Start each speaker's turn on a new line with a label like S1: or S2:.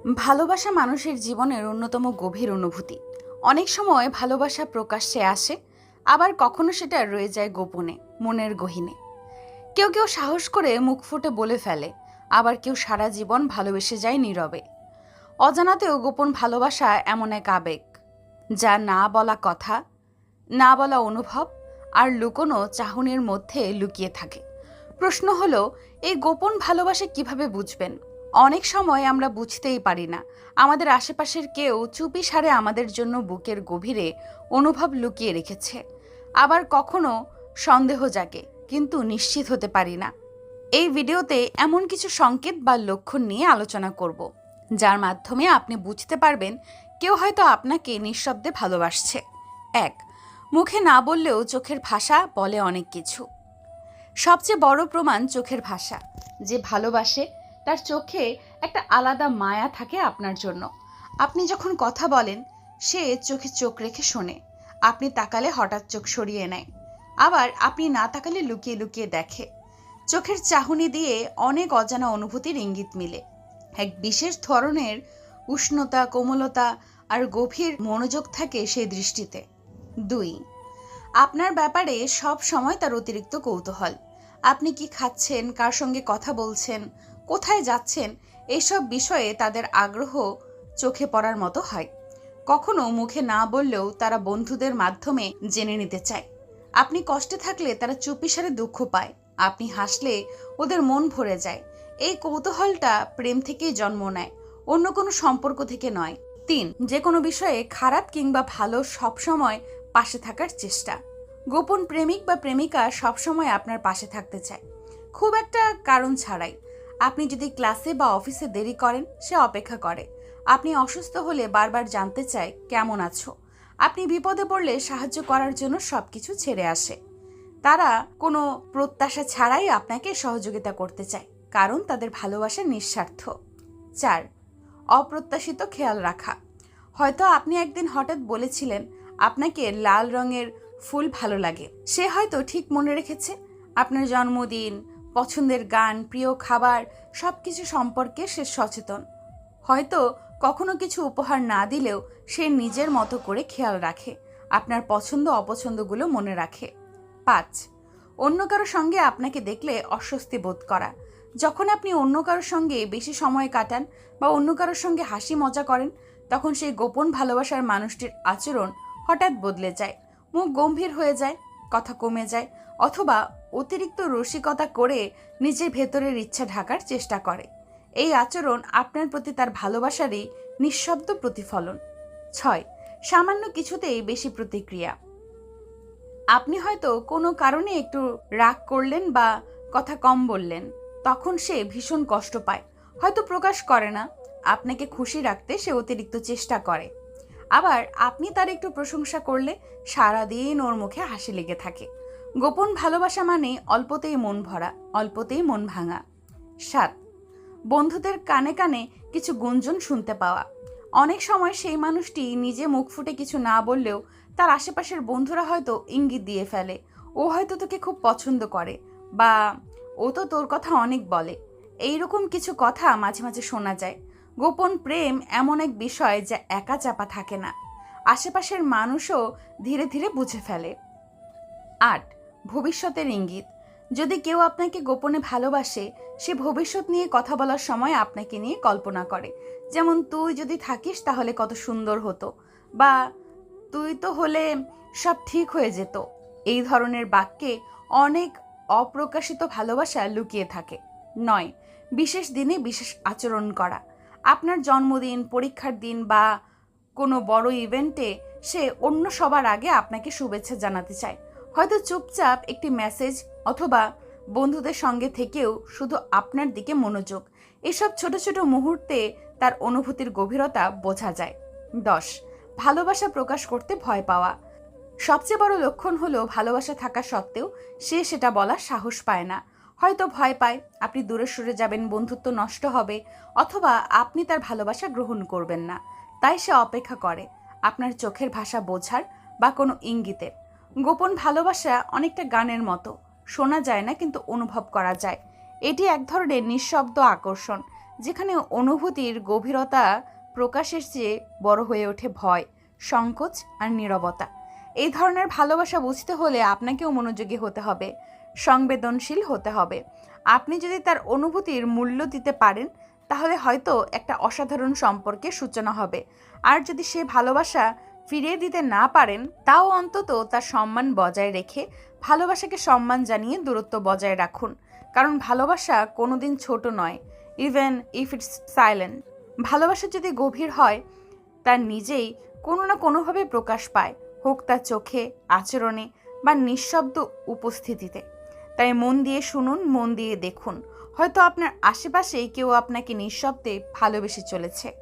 S1: ভালোবাসা মানুষের জীবনের অন্যতম গভীর অনুভূতি। অনেক সময় ভালোবাসা প্রকাশ্যে আসে, আবার কখনো সেটা রয়ে যায় গোপনে, মনের গহীনে। কেউ কেউ সাহস করে মুখ ফুটে বলে ফেলে, আবার কেউ সারা জীবন ভালোবেসে যায় নীরবে। অজানাতেও গোপন ভালোবাসা এমন এক আবেগ, যা না বলা কথা, না বলা অনুভব আর লুকোনো চাহনির মধ্যে লুকিয়ে থাকে। প্রশ্ন হলো, এই গোপন ভালোবাসা কিভাবে বুঝবেন? অনেক সময় আমরা বুঝতেই পারি না আমাদের আশেপাশের কেউ চুপি সারে আমাদের জন্য বুকের গভীরে অনুভব লুকিয়ে রেখেছে। আবার কখনো সন্দেহ জাগে, কিন্তু নিশ্চিত হতে পারি না। এই ভিডিওতে এমন কিছু সংকেত বা লক্ষণ নিয়ে আলোচনা করব, যার মাধ্যমে আপনি বুঝতে পারবেন কেউ হয়তো আপনাকে নিঃশব্দে ভালোবাসছে। 1. মুখে না বললেও চোখের ভাষা বলে অনেক কিছু। সবচেয়ে বড় প্রমাণ চোখের ভাষা। যে ভালোবাসে তার চোখে একটা আলাদা মায়া থাকে আপনার জন্য। আপনি যখন কথা বলেন, সে চোখে চোখ রেখে শোনে। আপনি তাকালে হঠাৎ চোখ সরিয়ে নেয়, আবার আপনি না তাকালে লুকিয়ে লুকিয়ে দেখে। চোখের চাহনি দিয়ে অনেক অজানা অনুভূতির ইঙ্গিত মিলে। এক বিশেষ ধরনের উষ্ণতা, কোমলতা আর গভীর মনোযোগ থাকে সেই দৃষ্টিতে। 2. আপনার ব্যাপারে সব সময় তার অতিরিক্ত কৌতূহল। আপনি কি খাচ্ছেন, কার সঙ্গে কথা বলছেন, কোথায় যাচ্ছেন, এইসব বিষয়ে তাদের আগ্রহ চোখে পড়ার মতো হয়। কখনো মুখে না বললেও তারা বন্ধুদের মাধ্যমে জেনে নিতে চায়। আপনি কষ্টে থাকলে তারা চুপিসারে দুঃখ পায়। আপনি হাসলে ওদের মন ভরে যায়। এই কৌতূহলটা প্রেম থেকেই জন্ম নেয়, অন্য কোনো সম্পর্ক থেকে নয়। 3. যে কোনো বিষয়ে খারাপ কিংবা ভালো সবসময় পাশে থাকার চেষ্টা। গোপন প্রেমিক বা প্রেমিকা সবসময় আপনার পাশে থাকতে চায়, খুব একটা কারণ ছাড়াই। আপনি যদি ক্লাসে বা অফিসে দেরি করেন, সে অপেক্ষা করে। আপনি অসুস্থ হলে বারবার জানতে চায় কেমন আছো। আপনি বিপদে পড়লে সাহায্য করার জন্য সবকিছু ছেড়ে আসে। তারা কোনো প্রত্যাশা ছাড়াই আপনাকে সহযোগিতা করতে চায়, কারণ তাদের ভালোবাসা নিঃস্বার্থ। 4. অপ্রত্যাশিত খেয়াল রাখা। হয়তো আপনি একদিন হঠাৎ বলেছিলেন আপনাকে লাল রঙের ফুল ভালো লাগে। সে হয়তো ঠিক মনে রেখেছে। আপনার জন্মদিন, পছন্দের গান, প্রিয় খাবার সবকিছু সম্পর্কে সে সচেতন। হয়তো কখনো কিছু উপহার না দিলেও সে নিজের মতো করে খেয়াল রাখে, আপনার পছন্দ অপছন্দগুলো মনে রাখে। 5. অন্য কারো সঙ্গে আপনাকে দেখলে অস্বস্তি বোধ করা। যখন আপনি অন্য কারোর সঙ্গে বেশি সময় কাটান বা অন্য কারোর সঙ্গে হাসি মজা করেন, তখন সেই গোপন ভালোবাসার মানুষটির আচরণ হঠাৎ বদলে যায়। মুখ গম্ভীর হয়ে যায়, কথা কমে যায়, অথবা অতিরিক্ত রসিকতা করে নিজের ভেতরের ইচ্ছা ঢাকার চেষ্টা করে। এই আচরণ আপনার প্রতি তার ভালোবাসারই নিঃশব্দ প্রতিফলন। 6. সামান্য কিছুতেই বেশি প্রতিক্রিয়া। আপনি হয়তো কোনো কারণে একটু রাগ করলেন বা কথা কম বললেন, তখন সে ভীষণ কষ্ট পায়। হয়তো প্রকাশ করে না, আপনাকে খুশি রাখতে সে অতিরিক্ত চেষ্টা করে। আবার আপনি তার একটু প্রশংসা করলে সারাদিন ওর মুখে হাসি লেগে থাকে। গোপন ভালোবাসা মানে অল্পতেই মন ভরা, অল্পতেই মন ভাঙা। 7. বন্ধুদের কানে কানে কিছু গুঞ্জন শুনতে পাওয়া। অনেক সময় সেই মানুষটি নিজে মুখ ফুটে কিছু না বললেও তার আশেপাশের বন্ধুরা হয়তো ইঙ্গিত দিয়ে ফেলে, ও হয়তো তোকে খুব পছন্দ করে, বা ও তো তোর কথা অনেক বলে। এইরকম কিছু কথা মাঝে মাঝে শোনা যায়। গোপন প্রেম এমন এক বিষয় যা একা চাপা থাকে না, আশেপাশের মানুষও ধীরে ধীরে বুঝে ফেলে। 8. ভবিষ্যতের ইঙ্গিত। যদি কেউ আপনাকে গোপনে ভালোবাসে, সে ভবিষ্যৎ নিয়ে কথা বলার সময় আপনাকে নিয়ে কল্পনা করে। যেমন, তুই যদি থাকিস তাহলে কত সুন্দর হতো, বা তুই তো হলে সব ঠিক হয়ে যেত। এই ধরনের বাক্যে অনেক অপ্রকাশিত ভালোবাসা লুকিয়ে থাকে। 9. বিশেষ দিনে বিশেষ আচরণ করা। আপনার জন্মদিন, পরীক্ষার দিন বা কোনো বড় ইভেন্টে সে অন্য সবার আগে আপনাকে শুভেচ্ছা জানাতে চায়। হয়তো চুপচাপ একটি মেসেজ, অথবা বন্ধুদের সঙ্গে থেকেও শুধু আপনার দিকে মনোযোগ। এসব ছোট ছোট মুহূর্তে তার অনুভূতির গভীরতা বোঝা যায়। 10. ভালোবাসা প্রকাশ করতে ভয় পাওয়া। সবচেয়ে বড় লক্ষণ হলো ভালোবাসা থাকা সত্ত্বেও সে সেটা বলার সাহস পায় না। হয়তো ভয় পায় আপনি দূরে সরে যাবেন, বন্ধুত্ব নষ্ট হবে, অথবা আপনি তার ভালোবাসা গ্রহণ করবেন না। তাই সে অপেক্ষা করে আপনার চোখের ভাষা বোঝার বা কোনো ইঙ্গিতের। গোপন ভালোবাসা অনেকটা গানের মতো, শোনা যায় না কিন্তু অনুভব করা যায়। এটি এক ধরনের নিঃশব্দ আকর্ষণ, যেখানে অনুভূতির গভীরতা প্রকাশের চেয়ে বড় হয়ে ওঠে ভয়, সংকোচ আর নীরবতা। এই ধরনের ভালোবাসা বুঝতে হলে আপনাকেও মনোযোগী হতে হবে, সংবেদনশীল হতে হবে। আপনি যদি তার অনুভূতির মূল্য দিতে পারেন, তাহলে হয়তো একটা অসাধারণ সম্পর্কের সূচনা হবে। আর যদি সে ভালোবাসা ফিরিয়ে দিতে না পারেন, তাও অন্তত তার সম্মান বজায় রেখে ভালোবাসাকে সম্মান জানিয়ে দূরত্ব বজায় রাখুন। কারণ ভালোবাসা কোনোদিন ছোট নয়, ইভেন ইফ ইটস সাইলেন্ট। ভালোবাসা যদি গভীর হয়, তার নিজেই কোনো না কোনোভাবে প্রকাশ পায়, হোক তার চোখে, আচরণে বা নিঃশব্দ উপস্থিতিতে। তাই মন দিয়ে শুনুন, মন দিয়ে দেখুন। হয়তো আপনার আশেপাশেই কেউ আপনাকে নিঃশব্দে ভালোবেসে চলেছে।